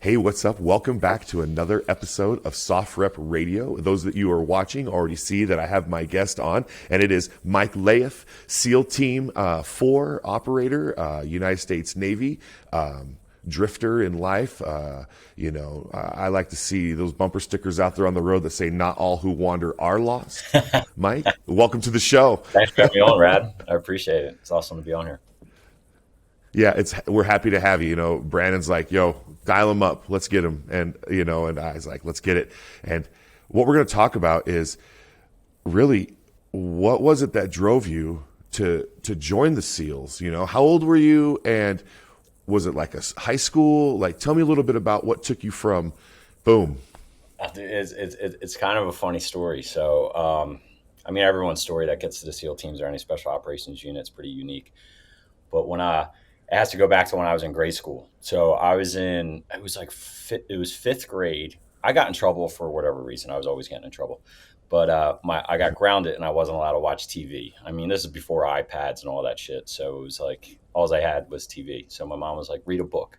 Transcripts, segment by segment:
Hey, what's up? Welcome back to another episode of SOFREP Radio. Those that you are watching already see that I have my guest on, and it is Mike Lahiff, SEAL Team 4 operator, United States Navy, drifter in life. I like to see those bumper stickers out there on the road that say, "Not all who wander are lost." Mike, welcome to the show. Thanks for having me on, Rad. I appreciate it. It's awesome to be on here. Yeah, we're happy to have you. Brandon's like, "Yo, dial him up, let's get him," and I was like, "Let's get it." And what we're going to talk about is really what was it that drove you to join the SEALs? How old were you, and was it like a high school? Like, tell me a little bit about what took you from boom. It's kind of a funny story. So, everyone's story that gets to the SEAL teams or any special operations unit is pretty unique. But it has to go back to when I was in grade school. So it was fifth grade. I got in trouble for whatever reason. I was always getting in trouble. But I got grounded and I wasn't allowed to watch TV. This is before iPads and all that shit. So it was like, all I had was TV. So my mom was like, read a book.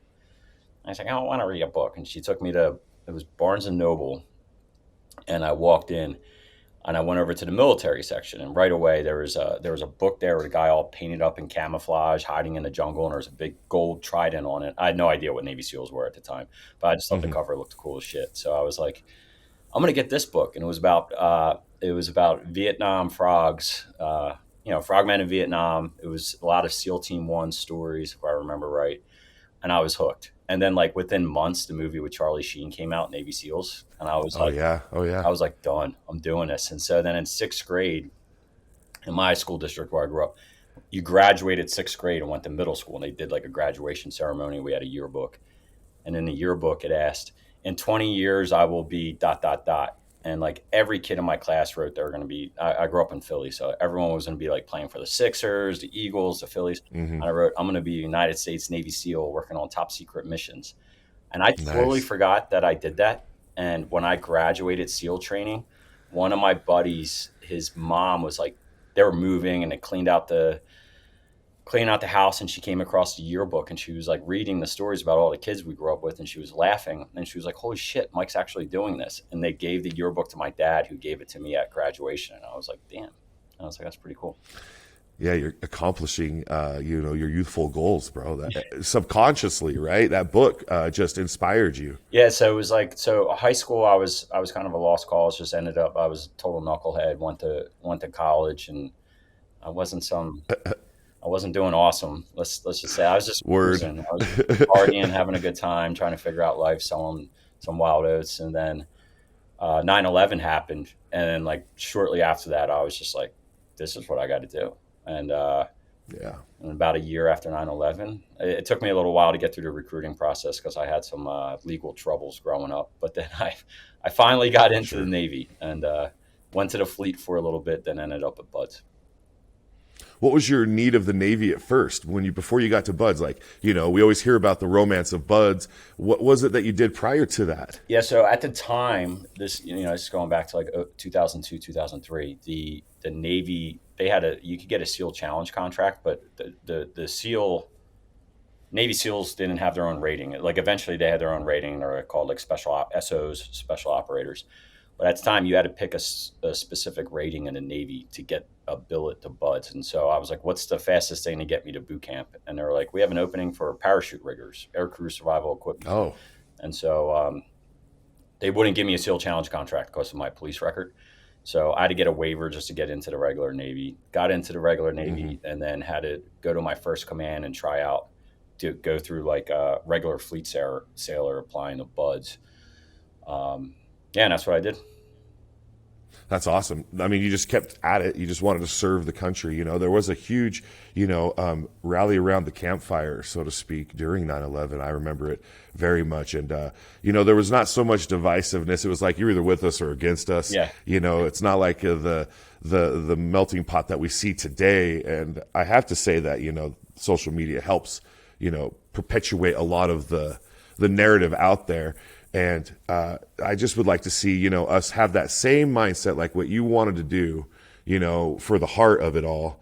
And I was like, I don't want to read a book. And she took me it was Barnes and Noble. And I walked in and I went over to the military section. And right away, there was a book there with a guy all painted up in camouflage, hiding in the jungle. And there was a big gold trident on it. I had no idea what Navy SEALs were at the time, but I just thought the cover looked cool as shit. So I was like, I'm going to get this book. And it was about Vietnam frogs, frogmen in Vietnam. It was a lot of SEAL Team 1 stories, if I remember right. And I was hooked. And then within months, the movie with Charlie Sheen came out, Navy SEALs. And I was Oh yeah. I was like, done, I'm doing this. And so then in sixth grade, in my school district where I grew up, you graduated sixth grade and went to middle school. And they did like a graduation ceremony. We had a yearbook. And in the yearbook, it asked, in 20 years, I will be ... And like every kid in my class wrote they were going to be, I grew up in Philly. So everyone was going to be like playing for the Sixers, the Eagles, the Phillies. And I wrote, I'm going to be a United States Navy SEAL working on top secret missions. And I totally forgot that I did that. And when I graduated SEAL training, one of my buddies, his mom was like, they were moving and they cleaned out the house, and she came across the yearbook and she was like reading the stories about all the kids we grew up with, and she was laughing and she was like, holy shit, Mike's actually doing this. And they gave the yearbook to my dad, who gave it to me at graduation. And I was like, damn. And I was like, that's pretty cool. Yeah, you're accomplishing your youthful goals, bro. That subconsciously, right? That book just inspired you. Yeah, so it was like, high school I was kind of a lost cause. Just ended up, I was a total knucklehead, went to college, and I wasn't doing awesome. Let's just say I was just cruising. I was partying, having a good time, trying to figure out life, selling some wild oats. And then 9/11 happened. And then like shortly after that, I was just like, this is what I got to do. And and about a year after 9/11, it took me a little while to get through the recruiting process because I had some legal troubles growing up. But then I finally got into the Navy and went to the fleet for a little bit, then ended up at Buds. What was your need of the Navy at first before you got to Buds? Like, we always hear about the romance of Buds. What was it that you did prior to that? Yeah. So at the time, this is going back to like 2002, 2003, the Navy, you could get a SEAL challenge contract, but the Navy SEALs didn't have their own rating. Like eventually they had their own rating. They're called like SOs, special operators. But at the time, you had to pick a specific rating in the Navy to get a billet to Buds. And so I was like, what's the fastest thing to get me to boot camp? And they were like, we have an opening for parachute riggers, air crew survival equipment. Oh. And so they wouldn't give me a SEAL challenge contract because of my police record. So I had to get a waiver just to get into the regular Navy. Got into the regular Navy and then had to go to my first command and try out to go through like a regular fleet sailor applying to Buds. And that's what I did. That's awesome. You just kept at it. You just wanted to serve the country. There was a huge, rally around the campfire, so to speak, during 9/11. I remember it very much. And, there was not so much divisiveness. It was like, you're either with us or against us. Yeah. It's not like the melting pot that we see today. And I have to say that, social media helps, perpetuate a lot of the narrative out there. And I just would like to see, us have that same mindset, like what you wanted to do, for the heart of it all,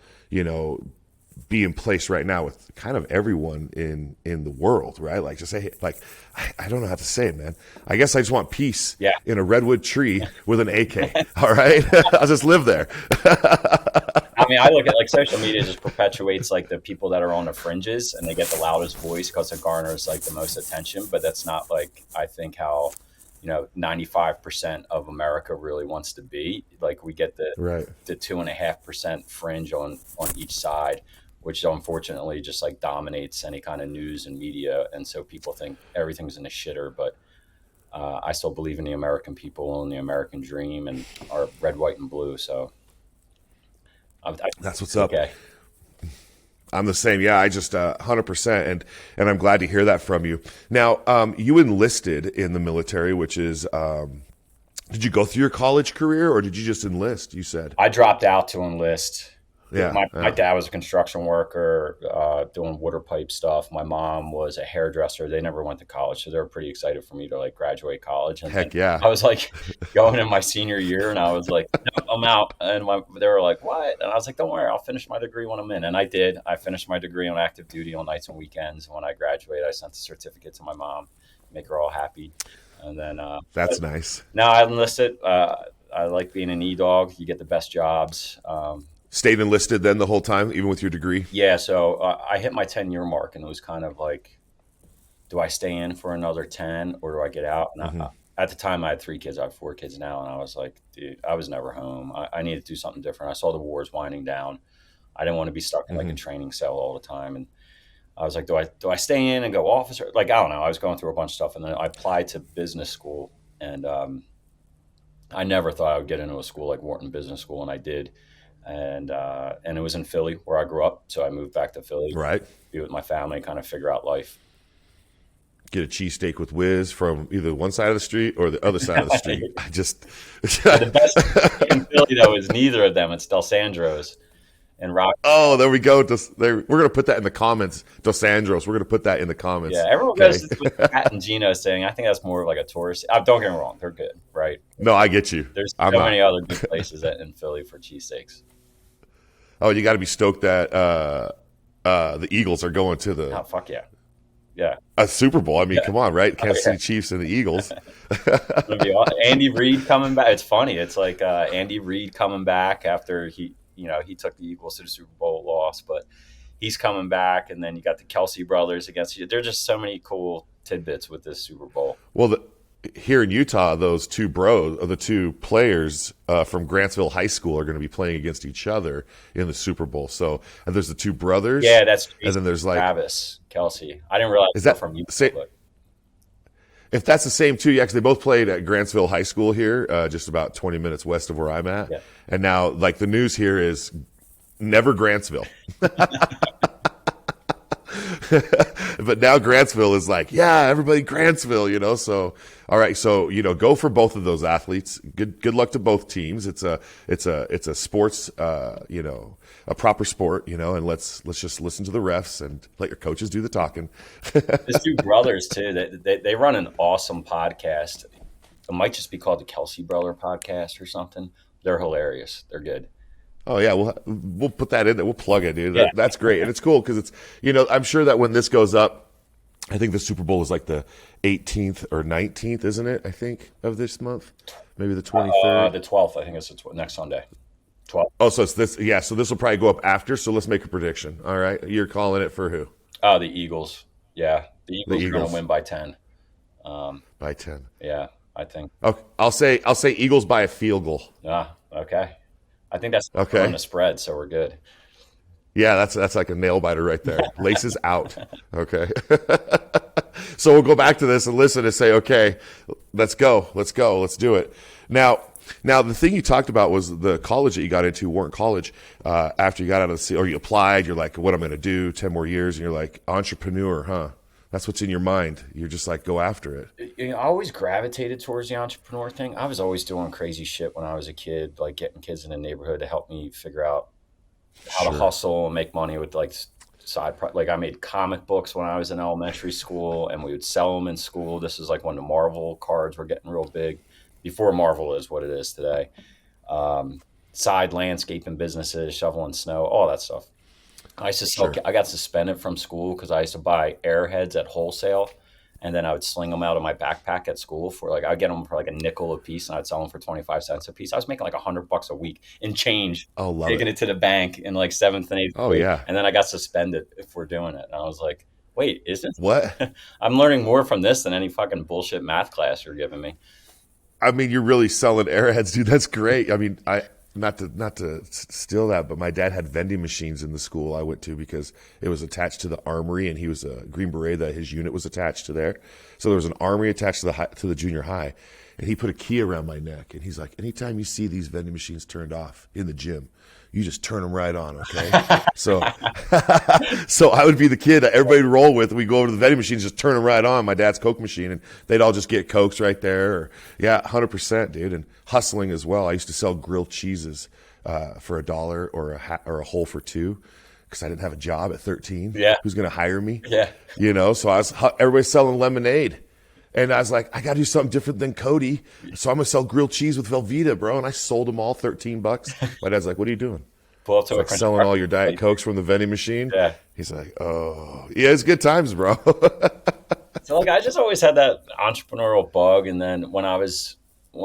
be in place right now with kind of everyone in the world, right? Like just say, like, I don't know how to say it, man. I guess I just want peace Yeah. in a redwood tree with an AK. All right, I'll just live there. I mean, I look at like social media just perpetuates like the people that are on the fringes and they get the loudest voice because it garners like the most attention. But that's not like, I think how, 95% of America really wants to be. Like we get the 2.5% fringe on each side, which unfortunately just like dominates any kind of news and media. And so people think everything's in a shitter, but I still believe in the American people and the American dream and our red, white, and blue. So that's what's up. Okay. I'm the same. Yeah, I just 100%. And I'm glad to hear that from you. Now, you enlisted in the military, which is, did you go through your college career or did you just enlist? You said. I dropped out to enlist. Yeah. My dad was a construction worker, doing water pipe stuff. My mom was a hairdresser. They never went to college, so they were pretty excited for me to like graduate college. And Heck yeah. I was like going in my senior year, and I was like, no, I'm out. And they were like, what? And I was like, don't worry, I'll finish my degree when I'm in. And I did. I finished my degree on active duty on nights and weekends. When I graduated, I sent the certificate to my mom, make her all happy. And then that's nice. Now I enlisted. I like being an E-dog. You get the best jobs. Stayed enlisted then the whole time, even with your degree? Yeah, so I hit my 10-year mark, and it was kind of like, do I stay in for another 10 or do I get out? And at the time, I had 3 kids. I have 4 kids now, and I was like, dude, I was never home. I needed to do something different. I saw the wars winding down. I didn't want to be stuck in like a training cell all the time. And I was like, do I stay in and go officer? Like, I don't know. I was going through a bunch of stuff, and then I applied to business school, and I never thought I would get into a school like Wharton Business School, and I did. And it was in Philly where I grew up. So I moved back to Philly, right? Be with my family, kind of figure out life. Get a cheesesteak with whiz from either one side of the street or the other side of the street. I just the best in Philly though is neither of them. It's D'Alessandro's and Rock. Oh, there we go. We're gonna put that in the comments. D'Alessandro's. We're gonna put that in the comments. Yeah, everyone goes with Pat and Gino saying. I think that's more of like a tourist. Don't get me wrong, they're good, right? No, I get you. There's so many other good places in Philly for cheesesteaks. Oh, you got to be stoked that the Eagles are going to the. Oh, fuck yeah. Yeah. A Super Bowl. I mean, come on, right? Kansas City Chiefs and the Eagles. Andy Reid coming back. It's funny. It's like Andy Reid coming back after he took the Eagles to the Super Bowl loss, but he's coming back. And then you got the Kelsey brothers against you. There's just so many cool tidbits with this Super Bowl. Well, here in Utah, those two the two players from Grantsville High School are going to be playing against each other in the Super Bowl. So and there's the two brothers. Yeah, that's and then there's like Travis Kelsey. I didn't realize is that from Utah. If that's the same two, yeah, because they both played at Grantsville High School here, just about 20 minutes west of where I'm at. Yeah. And now, like the news here is never Grantsville. But now Grantsville is like, yeah, everybody Grantsville, so all right, so go for both of those athletes. Good luck to both teams. It's a sports, a proper sport, and let's just listen to the refs and let your coaches do the talking. There's two brothers too. They run an awesome podcast. It might just be called the Kelsey Brother Podcast or something. They're hilarious. They're good. Oh yeah, we'll put that in there. We'll plug it, dude. Yeah. That's great, and it's cool because it's I'm sure that when this goes up, I think the Super Bowl is like the 18th or 19th, isn't it? I think of this month, maybe the 23rd, the 12th. I think it's next Sunday. 12th. Oh, so it's this. Yeah, so this will probably go up after. So let's make a prediction. All right, you're calling it for who? Oh, the Eagles. Yeah, the Eagles are going to win by 10. By 10. Yeah, I think. Okay, I'll say Eagles by a field goal. Okay. I think that's okay on the spread, so we're good. Yeah, that's like a nail biter right there. Laces out. Okay. So we'll go back to this and listen and say, okay, let's go, let's do it. Now the thing you talked about was the college that you got into, Wharton College. After you got out of the, or you applied, you're like, what I'm going to do, 10 more years, and you're like, entrepreneur, huh? That's what's in your mind. You're just like, go after it. I always gravitated towards the entrepreneur thing. I was always doing crazy shit when I was a kid, like getting kids in the neighborhood to help me figure out how to hustle and make money with like like I made comic books when I was in elementary school, and we would sell them in school. This is like when the Marvel cards were getting real big, before Marvel is what it is today. Side landscaping businesses, shoveling snow, all that stuff. Sure. I got suspended from school because I used to buy airheads at wholesale, and then I would sling them out of my backpack at school for like, I'd get them for like a nickel a piece, and I'd sell them for 25 cents a piece. I was making like $100 a week in change, Oh, love taking it. it to the bank in like seventh and eighth Oh grade. yeah. And then I got suspended for doing it. And I was like, wait, is What? this? I'm learning more from this than any fucking bullshit math class you're giving me. I mean, you're really selling airheads, dude. That's great. I mean, I not to steal that, but my dad had vending machines in the school I went to because it was attached to the armory, and he was a Green Beret that his unit was attached to there. So there was an armory attached to the junior high, and he put a key around my neck, and he's like, anytime you see these vending machines turned off in the gym, you just turn them right on, okay? So, so I would be the kid that everybody would roll with. We go over to the vending machines, just turn them right on. My dad's Coke machine, and they'd all just get Cokes right there. Or, yeah, 100%, dude. And hustling as well. I used to sell grilled cheeses for $1 or or a whole for $2 because I didn't have a job at 13. Yeah. Who's going to hire me? Yeah. You know, so everybody's selling lemonade. And I was like, I got to do something different than Cody. So I'm going to sell grilled cheese with Velveeta, bro. And I sold them all $13. My dad's like, what are you doing? Pull up to It's like selling all your Diet Cokes from the vending machine. Yeah. He's like, oh, yeah, it's good times, bro. So like I just always had that entrepreneurial bug. And then when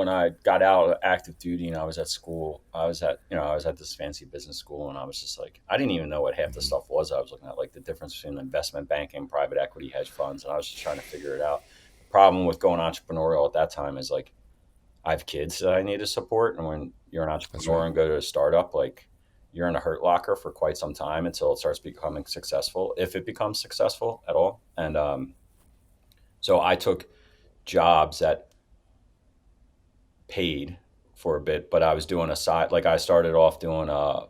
I got out of active duty and I was at school, I was at this fancy business school, and I was just like, I didn't even know what half the stuff was. I was looking at like the difference between investment banking, private equity, hedge funds, and I was just trying to figure it out. The problem with going entrepreneurial at that time is like I have kids that I need to support, and when you're an entrepreneur Right. and go to a startup, like you're in a hurt locker for quite some time until it starts becoming successful, if it becomes successful at all. And so I took jobs that paid for a bit, but I was doing a side, like I started off doing a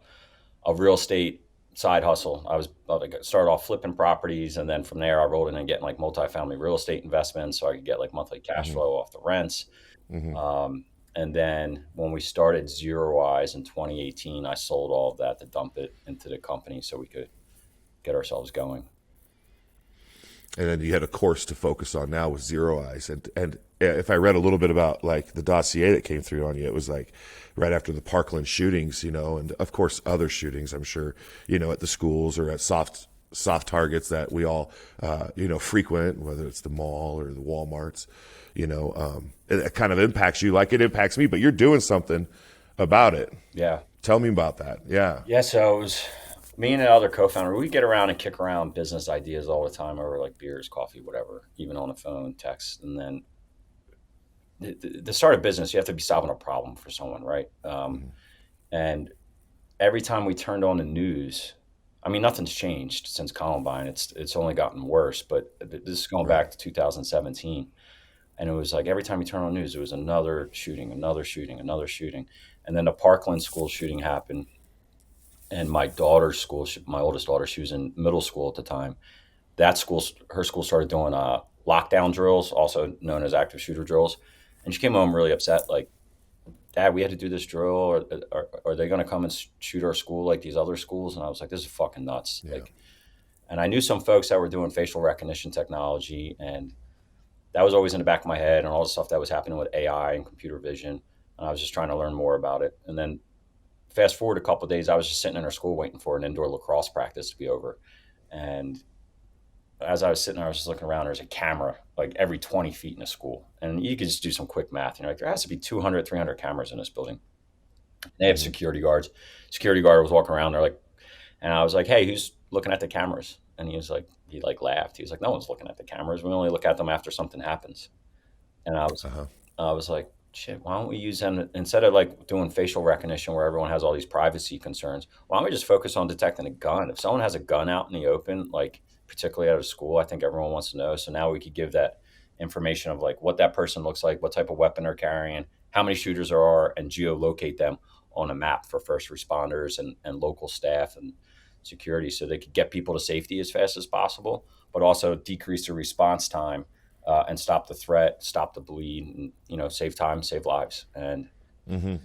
real estate side hustle. I was like, started off flipping properties, and then from there I rolled in and getting like multifamily real estate investments so I could get like monthly cash Mm-hmm. flow off the rents. Mm-hmm. And then when we started ZeroEyes in 2018, I sold all of that to dump it into the company so we could get ourselves going. And then you had a course to focus on now with ZeroEyes. And if I read a little bit about like the dossier that came through on you, it was like right after the Parkland shootings, you know, and of course other shootings, I'm sure, you know, at the schools or at soft targets that we all, you know, frequent, whether it's the mall or the Walmarts, you know, it kind of impacts you like it impacts me, but you're doing something about it. Yeah. Tell me about that. Yeah. Yeah. So it was me and another co-founder. We get around and kick around business ideas all the time over like beers, coffee, whatever, even on the phone, text. And then the start of business, you have to be solving a problem for someone, right? And every time we turned on the news, I mean, nothing's changed since Columbine. It's only gotten worse. But this is going Right. back to 2017, and it was like every time you turn on the news, it was another shooting, another shooting, another shooting, and then the Parkland school shooting happened. And my daughter's school, my oldest daughter, she was in middle school at the time. Her school started doing lockdown drills, also known as active shooter drills. And she came home really upset, like, Dad, we had to do this drill. Or are they going to come and shoot our school like these other schools? And I was like, this is fucking nuts. Yeah. Like, and I knew some folks that were doing facial recognition technology, and that was always in the back of my head, and all the stuff that was happening with AI and computer vision. And I was just trying to learn more about it. And then fast forward a couple of days, I was just sitting in our school waiting for an indoor lacrosse practice to be over. And as I was sitting there, I was just looking around. There's a camera like every 20 feet in the school. And you could just do some quick math. You know, like there has to be 200, 300 cameras in this building. They have security guards. Security guard was walking around there like, and I was like, hey, who's looking at the cameras? And he laughed. He was like, no one's looking at the cameras. We only look at them after something happens. And Uh-huh. I was like, shit, why don't we use them instead of like doing facial recognition where everyone has all these privacy concerns? Why don't we just focus on detecting a gun? If someone has a gun out in the open, like particularly out of school, I think everyone wants to know. So now we could give that information of like what that person looks like, what type of weapon they're carrying, how many shooters there are, and geolocate them on a map for first responders and local staff and security so they could get people to safety as fast as possible, but also decrease the response time and stop the threat, stop the bleed, and save time, save lives. And Mm-hmm.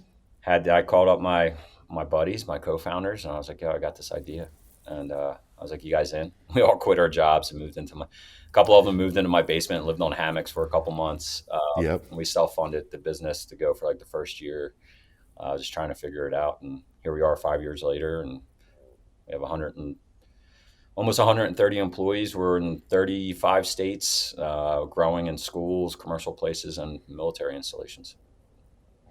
I called up my buddies, my co-founders, and I was like, "Yo, I got this idea." And I was like, "You guys in?" We all quit our jobs and moved into a couple of them moved into my basement and lived on hammocks for a couple months. Yep. And we self-funded the business to go for like the first year, just trying to figure it out. And here we are 5 years later, and we have almost 130 employees. We're in 35 states, growing in schools, commercial places, and military installations.